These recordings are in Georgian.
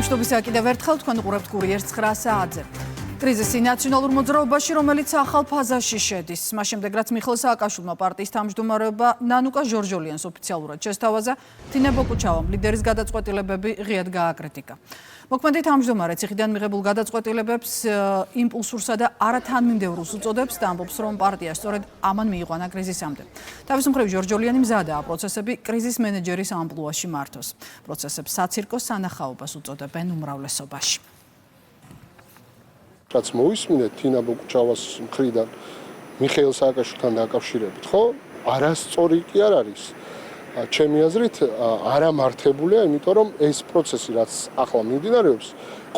მშვიდობისა კიდევ ერთხელ თქვენ უყურებთ კურიერს 9 საათზე. კრიზისი ნაციონალურ მოძრაობაში, რომელიც ახალ ფაზაში შედის. მას შემდეგ, რაც მიხეილ სააკაშვილმა პარტიის თავმჯდომარეობა ნანუკა ჟორჟოლიანს ოფიციალურად შესთავაზა, თინა ბოკუჩავამ ლიდერის გადაწყვეტილებები ღიად გააკრიტიკა. მოქმედი თავმჯდომარე ციხიდან მიღებულ გადაწყვეტილებებს იმპულსურსა და არათანმიმდევრულს უწოდებს და ამბობს, რომ პარტია სწორედ ამან მიიყვანა კრიზისამდე. თავის მხრივ ჟორჟოლიანი მზადაა პროცესები კრიზის მენეჯერის ამპლუაში მართოს. პროცესებს საცირკო სანახაობას უწოდებენ უმრავლესობაში. რაც მოვისმინეთ თინა ბოკუჩავას მხრიდან მიხეილ სააკაშვილთან დაკავშირებით, ხო? არასწორი კი არ არის. ჩემი აზრით არამართებულია, იმიტომ რომ ეს პროცესი, რაც ახლა მიმდინარეობს,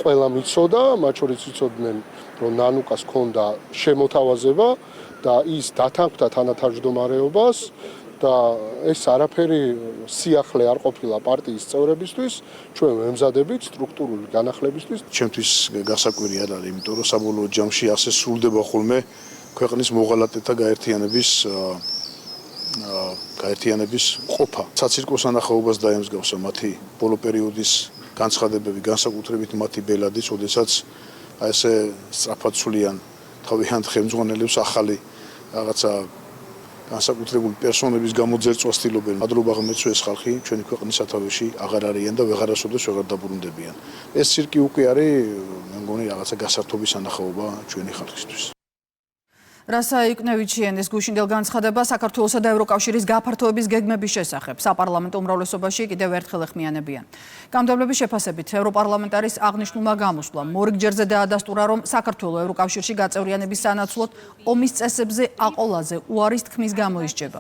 ყველამ იცოდა, მათ შორის იცოდნენ, რომ ნანუკას ჰქონდა შემოთავაზება და ის დათანხმდა თანათავმჯდომარეობას და ეს არაფერი სიახლე არ ყოფილა პარტიის წევრებისთვის, ჩვენ ვემზადებით სტრუქტურული განახლებისთვის. ჩემთვის გასაკვირი არ არის, იმიტომ რომ საბოლოო ჯამში ასე სრულდება ხოლმე ქვეყნის მოღალატეთა გაერთიანების ყოფა. საცირკო სანახაობას დაემსგავსა მათი ბოლო პერიოდის განცხადებები, განსაკუთრებით მათი ბელადის, როდესაც ესე სწრაფად სულიან თავიანთ ხელმძღვანელებს ახალი რაღაცა განსაკუთრებული პერსონების გამოძერწვა ცდილობენ. მადლობა ღმერთს, ხალხი ჩვენი ქვეყნის სათავეში აღარ არიან და ვეღარასოდეს ვეღარ დაბრუნდებიან. ეს ცირკი უკვე არის, მე მგონი, რაღაცა გასართობის სანახაობა ჩვენი ხალხისთვის. რასა იკნევიჩიანის გუშინდელ განცხადება საქართველოსა და ევროკავშირის გაფართოების გეგმების შესახებ საპარლამენტო უმრავლესობაში კიდევ ერთხელ ეხმიანებიან. გამგებლობის შეფასებით ევროპარლამენტარის აღნიშნულმა გამოსვლამ მორიგჯერზე დაადასტურა, რომ საქართველოს ევროკავშირში გაწევრიანების სანაცვლოდ ომის წესებზე აყოლაზე უარის თქმის გამოისჯება.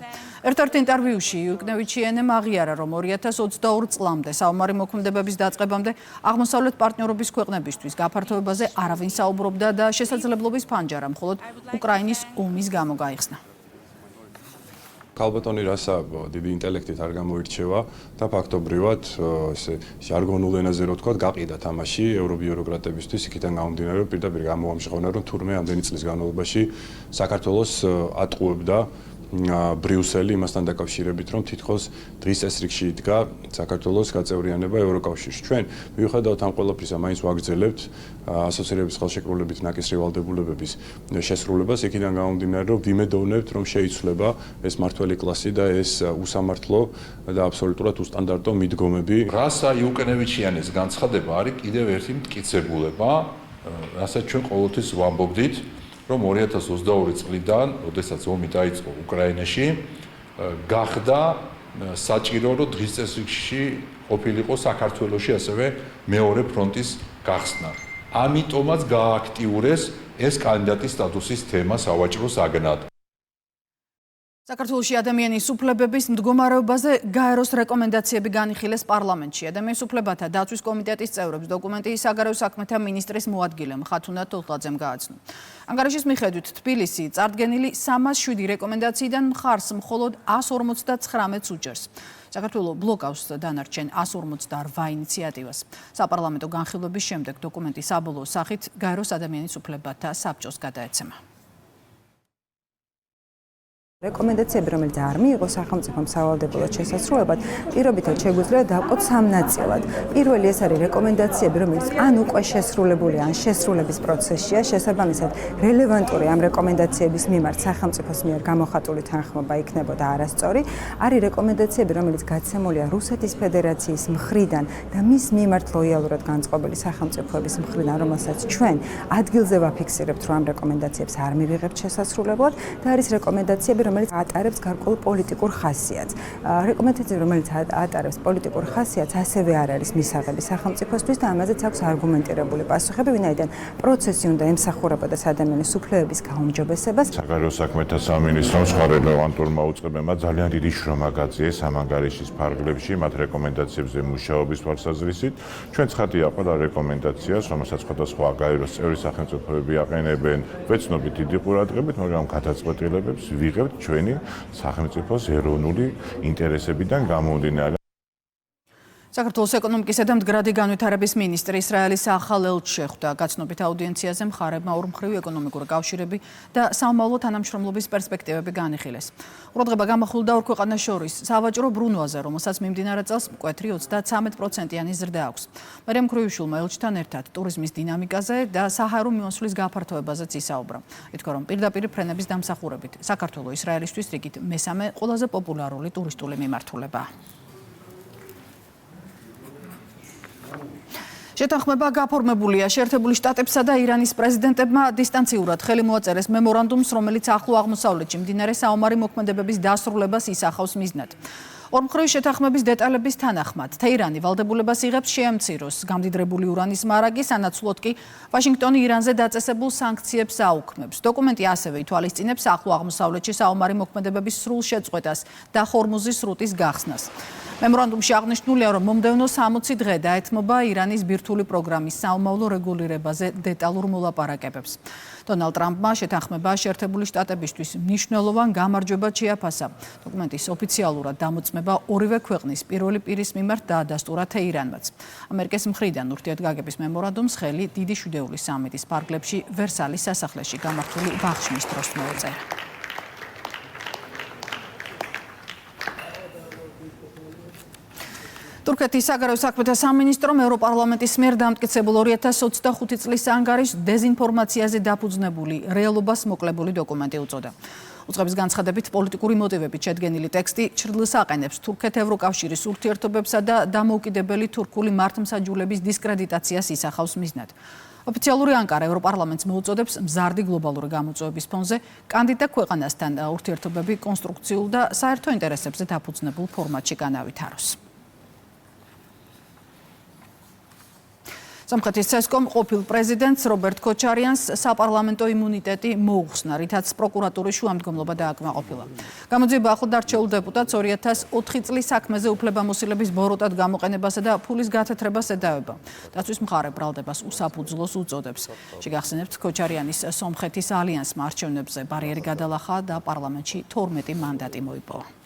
ერთ-ერთ ინტერვიუში იკნევიჩიანემ აღიარა, რომ 2022 წლამდე საომარი მოქმედებების დაწყებამდე აღმოსავლეთ პარტნიორობის ქვეყნებისთვის გაფართოებაზე არავინ საუბრობდა და შესაძლებლობის ფანჯარა მხოლოდ უკრაინის ომის გამო გაიხსნა. ქალბატონი რასა დიდი ინტელექტით არ გამოირჩევა და ფაქტობრივად ესე ჟარგონულ ენაზე რო თქვა, გაყიდა თამაში ევრობიუროკრატებისთვის, იქიდან გამომდინარე, რომ პირდაპირ გამოამჟღავნა, რომ თურმე ამდენი წლის განმავლობაში საქართველოს ატყუებდა ბრიუსელი იმასთან დაკავშირებით, რომ თითქოს დღის წესრიგში იდგა საქართველოს გაწევრიანება ევროკავშირში. ჩვენ მიუხედავად ამ ყველაფრისა, მაინც ვაგრძელებთ ასოცირების ხელშეკრულებით ნაკისრი ვალდებულებების შესრულებას, იქიდან გამომდინარე, რომ ვიმედოვნებთ, რომ შეიცვლება ეს მართველი კლასი და ეს უსამართლო და აბსოლუტურად უსტანდარტო მიდგომები. რასა იუკნევიჩიანის განცხადება არის კიდევ ერთი მტკიცებულება, რასაც ჩვენ ყოველთვის ვამბობდით, რომ 2022 წლიდან, როდესაც ომი დაიწყო უკრაინაში, გახდა საჭირო, რომ დღის წესრიგში ყოფილიყო საქართველოში ასევე მეორე ფრონტის გახსნა. ამიტომაც გააქტიურეს ეს კანდიდატის სტატუსის თემა სავაჭრო საგნად. საქართველოში ადამიანის უფლებების მდგომარეობაზე გაეროს რეკომენდაციები განიხილეს პარლამენტში. ადამიანის უფლებათა დაცვის კომიტეტის წევრებს დოკუმენტი საგარეო საქმეთა მინისტრის მოადგილემ ხათუნა თოხლაძემ გააცნო. ანგარიშის მიხედვით თბილისი წარდგენილი 307 რეკომენდაციიდან მხარს მხოლოდ 159-ს უჭერს. საქართველო ბლოკავს დანარჩენ 158 ინიციატივას. საპარლამენტო განხილვების შემდეგ დოკუმენტი საბოლოო სახით გაეროს ადამიანის უფლებათა საბჭოს გადაეცემა. რეკომენდაციები, რომელიც არ მიიღო სახელმწიფომ სავალდებულოდ შესასრულებლად, პირობითად შეგვიძლია დავყოთ 3 ნაწილად. პირველი ეს არის რეკომენდაციები, რომელიც ან უკვე შესრულებულია, ან შესრულების პროცესშია, შესაბამისად რელევანტური ამ რეკომენდაციების მიმართ სახელმწიფოს მიერ გამოხატული თანხმობა იქნებოდა არასწორი. არის რეკომენდაციები, რომელიც გაცემულია რუსეთის ფედერაციის მხრიდან და მის მიმართ ლოიალურად განწყობილი სახელმწიფოების მხრიდან, რომელსაც ჩვენ ადგილზე ვაფიქსირებთ, რომ ამ რეკომენდაციებს არ მივიღებთ შესასრულებლად და არის რეკომენდაციები, რომელიც ატარებს გარკვეულ პოლიტიკურ ხასიათს. რეკომენდაციები, რომელიც ატარებს პოლიტიკურ ხასიათს, ასევე არ არის მისაღები სახელმწიფოსთვის და ამაზეც აქვს არგუმენტირებული პასუხები, ვინაიდან პროცესი უნდა ემსახურებოდეს ადამიანის უფლებების გაუმჯობესებას. საგარეო საქმეთა სამინისტრომ სხვა რელევანტურმა უწყებებმა ძალიან დიდი შრომა გაძიეს ამ ანგარიშის ფარგლებში, მათ რეკომენდაციებზე მუშაობის თვალსაზრისით. ჩვენ ცხადია ყველა რეკომენდაციას, რომელსაც სხვადასხვა გაეროს წევრი სახელმწიფოები აყენებენ, ვეცნობით დიდი ყურადღებით, მაგრამ გადაწყვეტილებებს ვიღებთ ჩვენი სახელმწიფოს ეროვნული ინტერესებიდან გამომდინარე. საქართველოს ეკონომიკისა და მდგრადი განვითარების მინისტრი ისრაელის ახალ ელჩს შეხვდა. გაცნობით აუდიენციაზე მხარებმა ორმხრივი ეკონომიკური კავშირები და სამომავლო თანამშრომლობის პერსპექტივები განიხილეს. ყურადღება გამახვილდა ორ ქვეყანას შორის სავაჭრო ბრუნვაზე, რომელსაც მიმდინარე წელს მკვეთრი 33%-იანი ზრდა აქვს. მარიამ ქრუიშვილმა ელჩთან ერთად ტურიზმის დინამიკაზე და საჰაერო მიმოსვლის გაფართოებაზეც ისაუბრა. ითქვა, რომ პირდაპირ ფრენების დამსახურებით საქართველო ისრაელისთვის რიგით მესამე ყველაზე პოპულარული ტურისტული მიმართულებაა. შეთანხმება გაფორმებულია შეერთებული შტატებსა და ირანის პრეზიდენტებმა დისტანციურად ხელი მოაწერეს მემორანდუმს, რომელიც ახლო აღმოსავლეთში მდინარე საომარი მოქმედებების დასრულებას ისახავს მიზნად. ორმხრივი შეთანხმების დეტალების თანახმად, თეირანი ვალდებულებას იღებს შეამციროს გამდიდრებული ურანის მარაგი, სანაცვლოდ კი ვაშინგტონი ირანზე დაწესებულ სანქციებს აუქმებს. დოკუმენტი ასევე ითვალისწინებს ახლო აღმოსავლეთში საომარი მოქმედებების სრულ შეწყვეტას და ჰორმუზის სრუტის გახსნას. მემორანდუმში აღნიშნულია, რომ მომდევნო 60 დღე დაეთმობა ირანის ბირთვული პროგრამის საომავლო რეგულირებაზე დეტალურ მოლაპარაკებებს. დონალდ ტრამპმა შეთანხმება შეერთებული შტატებისთვის მნიშვნელოვან გამარჯვებად შეაფასა. დოკუმენტის ოფიციალურად დამოწმება ორივე ქვეყნის პირველი პირის მიმართ დაადასტურა თეირანმაც. ამერიკის მხრიდან ურთიერთგაგების მემორანდუმს ხელი დიდი შვიდეულის სამიტის ფარგლებში ვერსალის სასახლეში გამართული ბაღშმის დროს მოუწერა. თურქეთის საგარეო საქმეთა სამინისტრომ ევროპარლამენტის მიერ დამტკიცებულ 2025 წლის ანგარიშს დეზინფორმაციაზე დაფუძნებული რეალობას მოკლებული დოკუმენტი უწოდა. უწყების განცხადებით პოლიტიკური მოტივებით შედგენილი ტექსტი ჩრდილს აყენებს თურქეთ-ევროკავშირის ურთიერთობებსა და დამოუკიდებელი თურქული მართლმსაჯულების დისკრედიტაციას ისახავს მიზნად. ოფიციალური ანკარა ევროპარლამენტს მოუწოდებს მზარდი გლობალური გამოწვევების ფონზე კანდიდატ ქვეყანასთან ურთიერთობები კონსტრუქციულ და საერთო ინტერესებზე დაფუძნებულ ფორმატში განავითაროს. სომხეთის ცესკომ ყოფილ პრეზიდენტს რობერტ ქოჩარიანს საპარლამენტო იმუნიტეტი მოუხსნა, რითაც პროკურატურის შუამდგომლობა დააკმაყოფილა. გამოძიება ახლად არჩეულ დეპუტატს 2004 წლის საქმეზე უფლებამოსილების ბოროტად გამოყენებასა და ფულის გათეთრებას ედავება. დაცვის მხარე ბრალდებას უსაფუძვლოს უწოდებს. შეგახსენებთ, ქოჩარიანის სომხეთის ალიანსმა არჩევნებზე ბარიერი გადალახა და პარლამენტში 12 მანდატი მოიპოვა.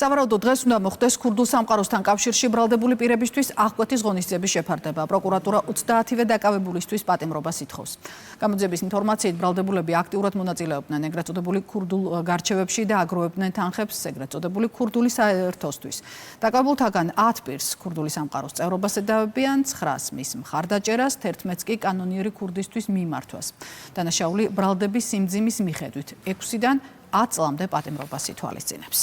სავარაუდოდ დღეს უნდა მოხდეს ქურდულ სამყაროსთან კავშირში ბრალდებული პირებისთვის აღკვეთის ღონისძიების შეფარდება. პროკურატურა 30-ვე დაკავებულისთვის პატიმრობას ითხოვს. გამოძიების ინფორმაციით ბრალდებულები აქტიურად მონაწილეობდნენ ეგრეთ წოდებული ქურდულ გარჩევებში და აგროვებდნენ თანხებს ეგრეთ წოდებული ქურდული საერთოსთვის. დაკავებულთაგან 10 პირს ქურდული სამყაროს წევრობას ედავებიან, 9-ს მის მხარდაჭერას, 11-ს კი კანონიერი ქურდისთვის მიმართვას. დანაშაული ბრალდების სიმძიმის მიხედვით 6-დან 10 წლამდე პატიმრობას ითვალისწინებს.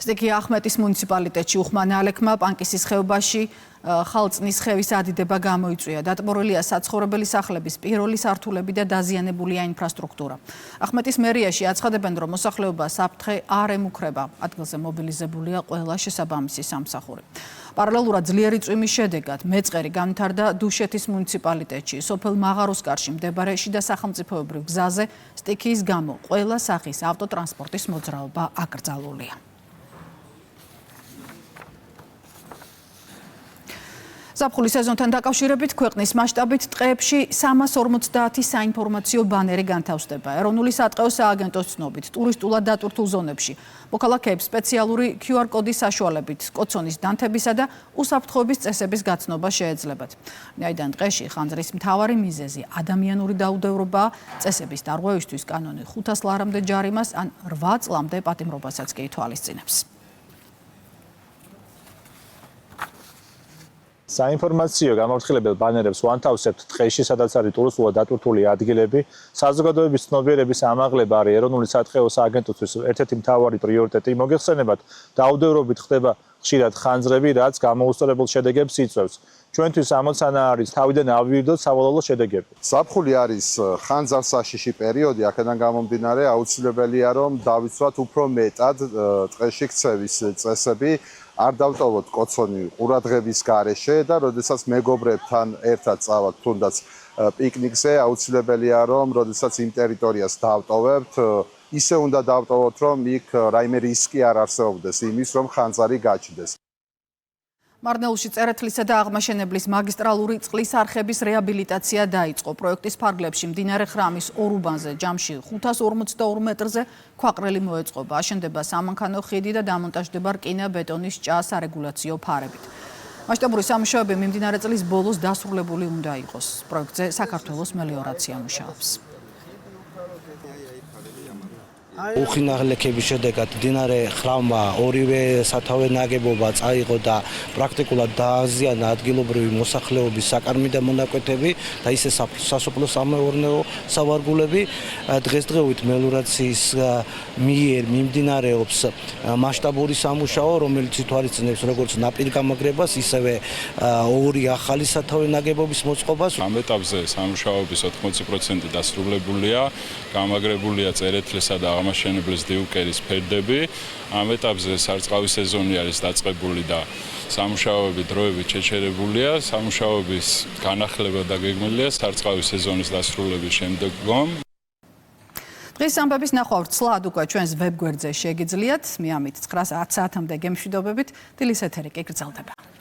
სტიქი ახმეტის მუნიციპალიტეტში უხმან ალექმა პანკისის ხეობაში ხალწნის ხევის ადიდება გამოიწვია. დატბორილია საცხოვრებელი სახლების პირველი სართულები და დაზიანებულია ინფრასტრუქტურა. ახმეტის მერიაში აცხადებენ, რომ მოსახლეობა საფრთხე არ ემუქრება. ადგილზე მობილიზებულია ყველა შესაბამისი სამსახური. პარალელურად ძლიერი წვიმის შედეგად მეწყერი განვითარდა დუშეთის მუნიციპალიტეტში. სოფელ მაღაროსკარში მდებარე შიდა სახელმწიფოებრივ გზაზე სტიქიის გამო ყველა სახის ავტოტრანსპორტის მოძრაობა აკრძალულია. ზაფხულის სეზონთან დაკავშირებით ქვეყნის მასშტაბით ტყეებში 350 საინფორმაციო ბანერი განთავსდება. ეროვნული სატყეო სააგენტოს ცნობით, ტურისტულად დატვირთულ ზონებში მოქალაქეებს სპეციალური QR კოდის საშუალებით კოცონის დანთებისა და უსაფრთხოების წესების გაცნობა შეეძლებათ. ვინაიდან ტყეში ხანძრის მთავარი მიზეზი ადამიანური დაუდევრობაა, წესების დარღვევისთვის კანონი 500 ლარამდე ჯარიმას ან 8 წლამდე პატიმრობასაც კი ითვალისწინებს. საინფორმაციო გამორჩილებელ ბანერებს ვანთავსებთ ტყეში, სადაც არის ტურისტულად დატვირთული ადგილები. საზოგადოების ცნობიერების ამაღლება არის ეროვნული სატყეო სააგენტოსთვის ერთ-ერთი მთავარი პრიორიტეტი. მოგეხსენებათ, დაუდევრობით ხდება ხშირად ხანძრები, რაც გამოუსწორებელ შედეგებს იწვევს. ჩვენთვის ამოცანა არის თავიდან ავიrdოთ სავალალო შედეგები. ზაფხული არის ხანძარ-საშიში პერიოდი, აქედან გამომდინარე აუცილებელია რომ დავიცვათ უფრო მეტად ტყეში ქცევის წესები. არ დავტოვოთ კოცონი ყურადღების გარეშე და როდესაც მეგობრებთან ერთად წავალთ თუნდაც პიკნიკზე, აუცილებელია რომ როდესაც იმ ტერიტორიას დავტოვებთ, ისე უნდა დავტოვოთ რომ იქ რაიმე რისკი არ არსებობდეს იმის რომ ხანძარი გაჩნდეს. მარნეულში წერეთლისა და აღმაშენებლის მაგისტრალური წყლის არხების რეაბილიტაცია დაიწყო. პროექტის ფარგლებში მდინარე ხრამის ორუბანზე ჯამში 542 მეტრზე ქვაყრელი მოეწყობა. აშენდება სამანქანო ხიდი და დამონტაჟდება რკინა-ბეტონის ჭა სარეგულაციო ფარებით. მასშტაბური სამუშაოები მიმდინარე წლის ბოლოს დასრულებული უნდა იყოს. პროექტზე საქართველოს მელიორაცია მუშაობს. უხინაღლექების შედეგად მდინარე ხრამმა ორივე სათავე ნაგებობა წაიღო და პრაქტიკულად დააზიანა ადგილობრივი მოსახლეობის საკარმი და მონაკვეთები და ისე სასოფლო-სამეურნეო სავარგულები. დღესდღეობით მელიორაციის მიერ მიმდინარეობს მასშტაბური სამუშაო, რომელიც ითვალისწინებს როგორც ნაპირგამაგრებას, ისევე ორი ახალი სათავე ნაგებობის მოწყობას. ამ ეტაპზე სამუშაოების 80% დასრულებულია, გამაგრებულია წერეთლისა და აღმაშენებლის დიუკერის ფერდები. ამ ეტაპზე სარწყავი სეზონი არის დაწყებული და სამუშაოები დროებით შეჩერებულია. სამუშაოების განახლება დაგეგმილია სარწყავი სეზონის დასრულების შემდგომ. დღის ამბების ნახვა ვრცლად უკვე ჩვენს ვებგვერდზე შეგიძლიათ. მე ამით 9:10 საათამდე გემშვიდობებით. დილის ეთერი კი გრძელდება.